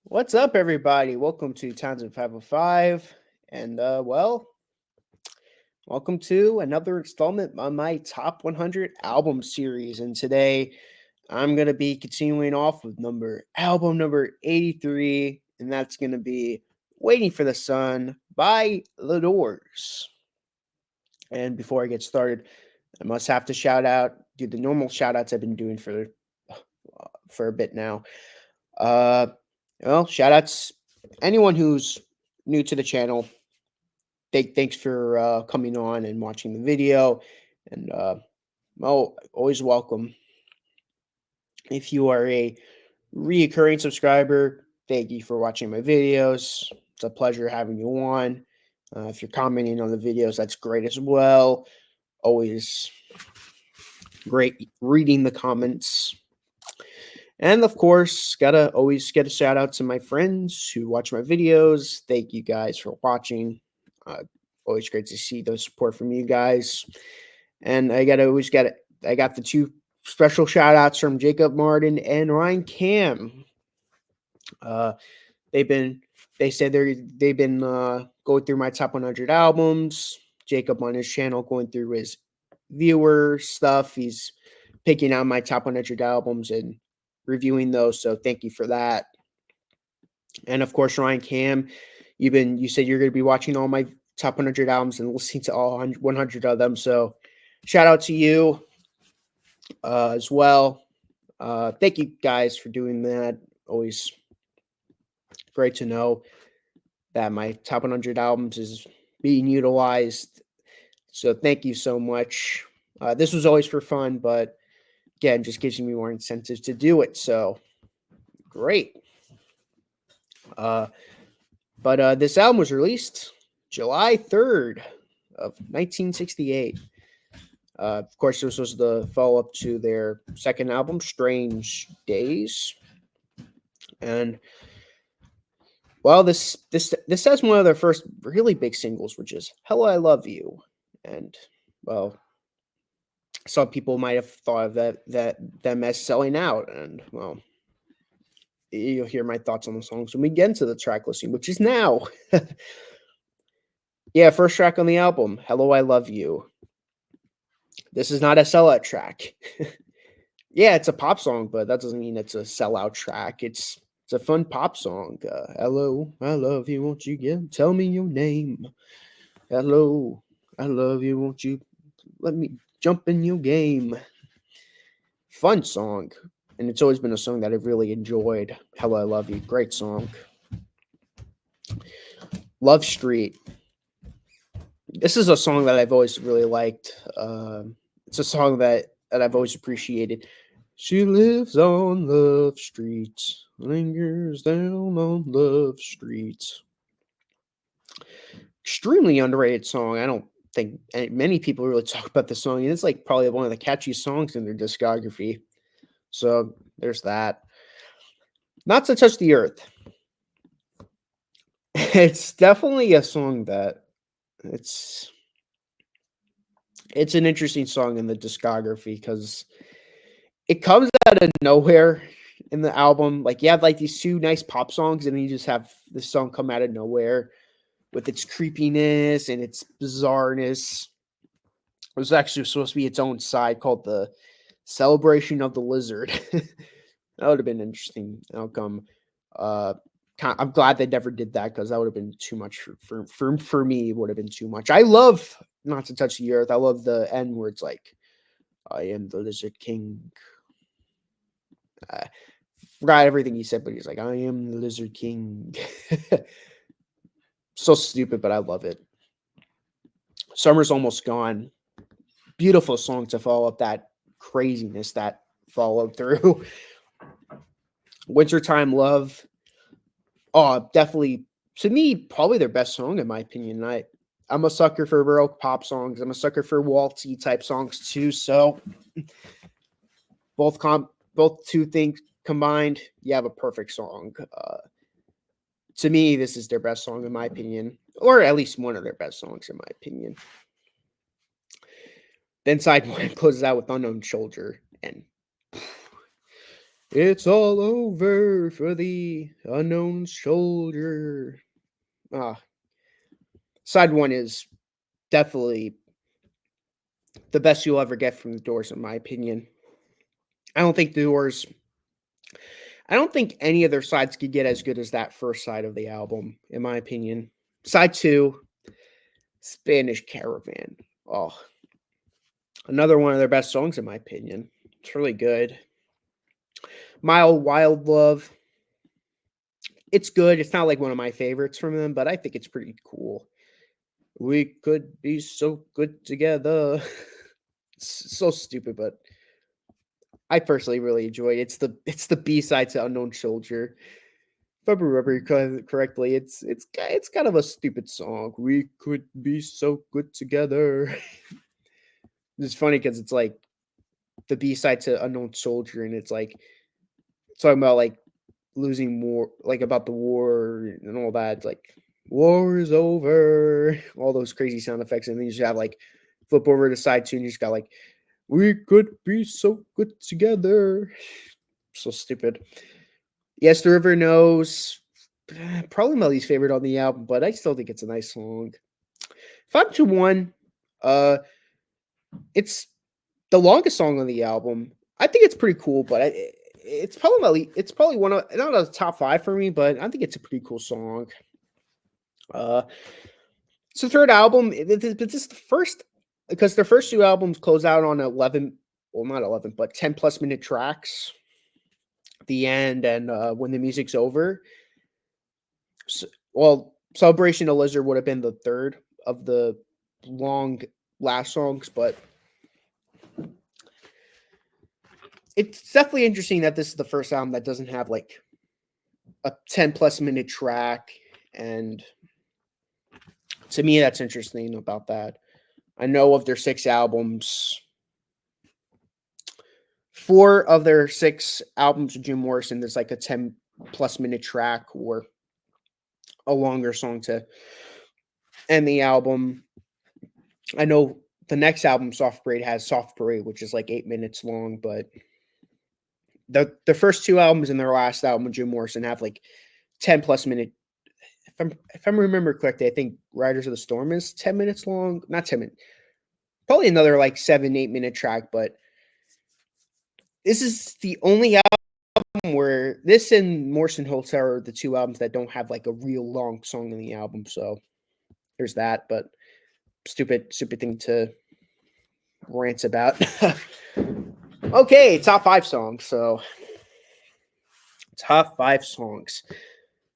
What's up, everybody? Welcome to Townsend 505. And, welcome to another installment on my Top 100 album series. And today I'm going to be continuing off with album number 83, and that's going to be Waiting for the Sun by The Doors. And before I get started, I must have to do the normal shout outs I've been doing for a bit now. Uh, Shout outs anyone who's new to the channel. Thanks for coming on and watching the video, and always welcome. If you are a reoccurring subscriber, thank you for watching my videos. It's a pleasure having you on. If you're commenting on the videos, that's great as well. Always great reading the comments. And of course, gotta always get a shout out to my friends who watch my videos. Thank you guys for watching. Uh, Always great to see the support from you guys. And I got the two special shout outs from Jacob Martin and Ryan Cam. Uh, they've been they said they've been going through my top 100 albums. Jacob on his channel going through his viewer stuff. He's picking out my top 100 albums and reviewing those. So thank you for that. And of course, Ryan Cam, you said you're going to be watching all my top 100 albums and listening to all 100 of them. So shout out to you as well. Thank you guys for doing that. Always great to know that my top 100 albums is being utilized. So thank you so much. This was always for fun, but again, just gives me more incentives to do it. So great. But this album was released July 3rd of 1968. Of course, this was the follow up to their second album, Strange Days. And well, this has one of their first really big singles, which is "Hello, I Love You," and well, some people might have thought of that them as selling out, and well, you'll hear my thoughts on the songs when we get into the track listing, which is now. Yeah, first track on the album, "Hello, I Love You." This is not a sellout track. Yeah, it's a pop song, but that doesn't mean it's a sellout track. It's a fun pop song. Hello, I love you. Won't you tell me your name? Hello, I love you. Won't you let me jump in your game? Fun song, and it's always been a song that I've really enjoyed. Hello, I love you. Great song. Love Street. This is a song that I've always really liked. It's a song that I've always appreciated. She lives on Love Street, lingers down on Love Street. Extremely underrated song. I don't think many people really talk about the song, and it's like probably one of the catchiest songs in their discography. So there's that. Not to Touch the Earth. It's definitely a song that it's it's an interesting song in the discography because it comes out of nowhere in the album. Like you have like these two nice pop songs, and then you just have this song come out of nowhere with its creepiness and its bizarreness. It was actually supposed to be its own side called the Celebration of the Lizard. That would have been an interesting outcome. Uh, I'm glad they never did that because that would have been too much for me. It would have been too much. I love Not to Touch the Earth. I love the end where it's like, "I am the Lizard King." I forgot everything he said, but he's like, "I am the Lizard King." So stupid, but I love it. Summer's Almost Gone. Beautiful song to follow up that craziness that followed through. Wintertime Love. Oh, definitely to me, probably their best song in my opinion. I'm a sucker for baroque pop songs. I'm a sucker for waltzy type songs too. So both both two things combined, you have a perfect song. To me, this is their best song in my opinion, or at least one of their best songs in my opinion. Then side one closes out with Unknown Soldier, and It's all over for the unknown soldier. Ah, side one is definitely the best you'll ever get from the Doors, in my opinion. I don't think the Doors. I don't think any of their sides could get as good as that first side of the album, in my opinion. Side two, Spanish Caravan. Oh, another one of their best songs, in my opinion. It's really good. Mile Wild Love. It's good. It's not like one of my favorites from them, but I think it's pretty cool. We could be so good together. It's so stupid, but I personally really enjoy it. It's the B side to Unknown Soldier. If I remember correctly, it's kind of a stupid song. We could be so good together. It's funny because it's like the B side to Unknown Soldier, and it's like talking about like losing war, like about the war and all that. It's like war is over, all those crazy sound effects, and then you just have like flip over to side two, and you just got like we could be so good together. So stupid. Yes, the river knows. Probably my least favorite on the album, but I still think it's a nice song. 521, uh, it's the longest song on the album. I think it's pretty cool, but it's probably it's probably one of not a top five for me, but I think it's a pretty cool song. Uh, it's the third album, but this is the first because their first two albums close out on 11, well, not 11, but 10 plus minute tracks. The end and when the music's over. Well, Celebration of Lizard would have been the third of the long last songs, but it's definitely interesting that this is the first album that doesn't have like a 10 plus minute track. And to me, that's interesting about that. I know of their six albums, four of their six albums with Jim Morrison, there's like a 10 plus minute track or a longer song to end the album. I know the next album, Soft Parade, has Soft Parade, which is like 8 minutes long, but the first two albums and their last album with Jim Morrison have like 10 plus minute. If I'm remember correctly, I think Riders of the Storm is 10 minutes long. Not 10 minutes. Probably another like 7-8 minute track, but this is the only album where this and Morrison Hotel are the two albums that don't have like a real long song in the album. So there's that, but stupid thing to rant about. Okay, top five songs. So top five songs.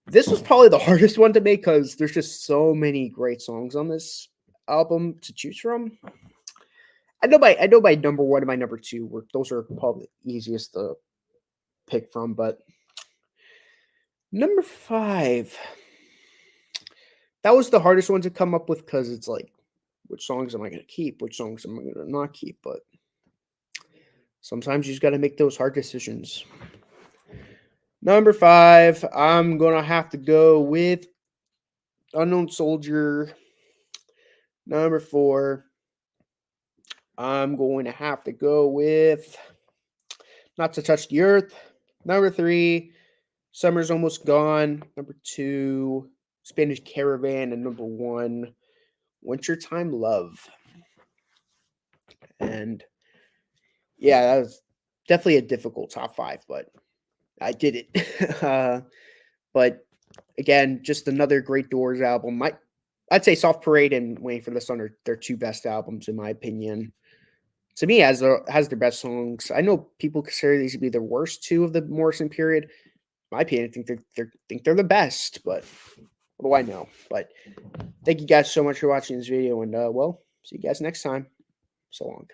This was probably the hardest one to make because there's just so many great songs on this album to choose from. I know my number one and my number two were those are probably the easiest to pick from, but number five, that was the hardest one to come up with because it's like, which songs am I going to keep? Which songs am I going to not keep? But sometimes you just got to make those hard decisions. Number five, I'm going to have to go with Unknown Soldier. Number four, I'm going to have to go with Not to Touch the Earth. Number three, Summer's Almost Gone. Number two, Spanish Caravan. And number one, Wintertime Love. And yeah, that was definitely a difficult top five, but I did it. But again, just another great Doors album. I'd say Soft Parade and Waiting for the Sun are their two best albums, in my opinion. To me, has their best songs. I know people consider these to be the worst two of the Morrison period. In my opinion, I think they're the best, but what do I know? But thank you guys so much for watching this video, and well, see you guys next time. So long.